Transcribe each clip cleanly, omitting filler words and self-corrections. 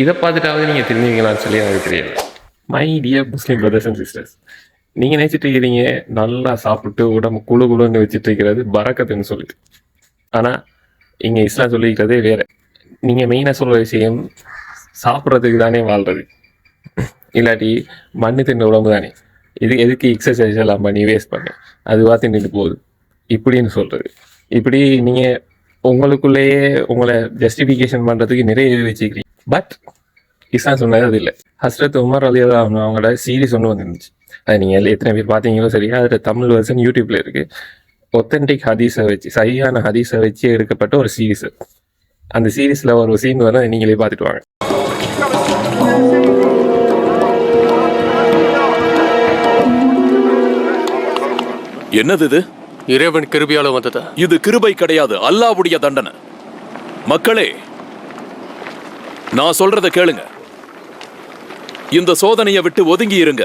இதை பார்த்துட்டாவது நீங்கள் திரும்புவீங்களான்னு சொல்லி எனக்கு தெரியல. My dear Muslim brothers and sisters, நீங்கள் நினச்சிட்டு இருக்கிறீங்க நல்லா சாப்பிட்டு உடம்பு குழு குழுன்னு வச்சுட்டு இருக்கிறது பறக்கத்துன்னு சொல்லிட்டு. ஆனால் இங்கே இஸ்லாம் சொல்லிக்கிறதே வேறு. நீங்கள் மெயினாக சொல்கிற விஷயம் சாப்பிட்றதுக்கு தானே வாழ்கிறது, இல்லாட்டி மண்ணு தின்ன உடம்பு தானே, இது எதுக்கு எக்ஸசைஸ் எல்லாம் பண்ணி வேஸ்ட் பண்ண, அதுவாக தின்னுட்டு போகுது இப்படின்னு சொல்கிறது. இப்படி நீங்கள் உங்களுக்குள்ளேயே உங்களை ஜஸ்டிஃபிகேஷன் பண்ணுறதுக்கு நிறைய வச்சுக்கிறீங்க. பட் இஸ்லாம் சொன்னது அது இல்லை. ஹஸ்ரத் உமர் ரலியல்லாஹு அன்ஹு அவங்களோட சீரிஸ் ஒன்று வந்துருந்துச்சு. அது நீங்கள் எத்தனை பேர் பார்த்தீங்களோ சரியா, அதில் தமிழ் வெர்ஷன் யூடியூப்பில் இருக்குது. ஒத்தன்டிக் ஹதீஸை வச்சு, சரியான ஹதீஸை வச்சு எடுக்கப்பட்ட ஒரு சீரீஸ். அந்த சீரீஸில் ஒரு சீன் வர நீங்களே பார்த்துட்டு வாங்க. என்னது இது? இறைவன் கிருபையால வந்ததா? இது கிருபை கிடையாது, அல்லாஹ்வுடைய தண்டனை. மக்களே, நான் சொல்றத கேளுங்க. இந்த சோதனையை விட்டு ஒதுங்கி இருங்க.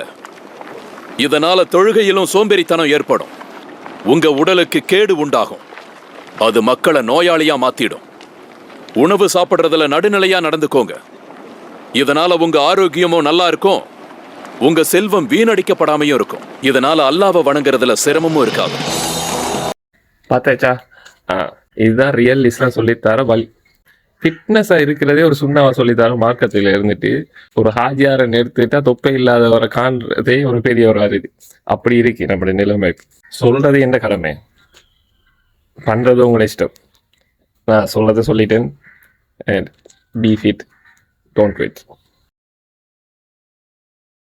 இதனால தொழுகையிலும் சோம்பேறித்தனம் ஏற்படும். உங்க உடலுக்கு கேடு உண்டாகும். அது மக்களை நோயாளியா மாத்திடும். உணவு சாப்பிடுறதுல நடுநிலையா நடந்துக்கோங்க. இதனால உங்க ஆரோக்கியமும் நல்லா இருக்கும், உங்க செல்வம் வீணடிக்கப்படாமையும் இருக்கும். இதனால அல்லாஹ்வை வணங்குறதுல சிரமமும் இருக்காது. பார்த்தாச்சா? இதுதான் ரியல் இஸ்லாம் சொல்லித்தர வழி. ஃபிட்னஸாக இருக்கிறதே ஒரு சுண்ணாவை சொல்லித்தர மார்க்கத்தில் இருந்துட்டு ஒரு ஹாஜியாரை நிறுத்திட்டா தொப்பை இல்லாதவரை காண்றதே ஒரு பெரிய ஒரு அருது. அப்படி இருக்கு நம்மளுடைய நிலைமை. சொல்றது என்ன கடமை, பண்றது உங்களை இஷ்டம். நான் சொல்றதை சொல்லிட்டேன். And B fit, don't quit.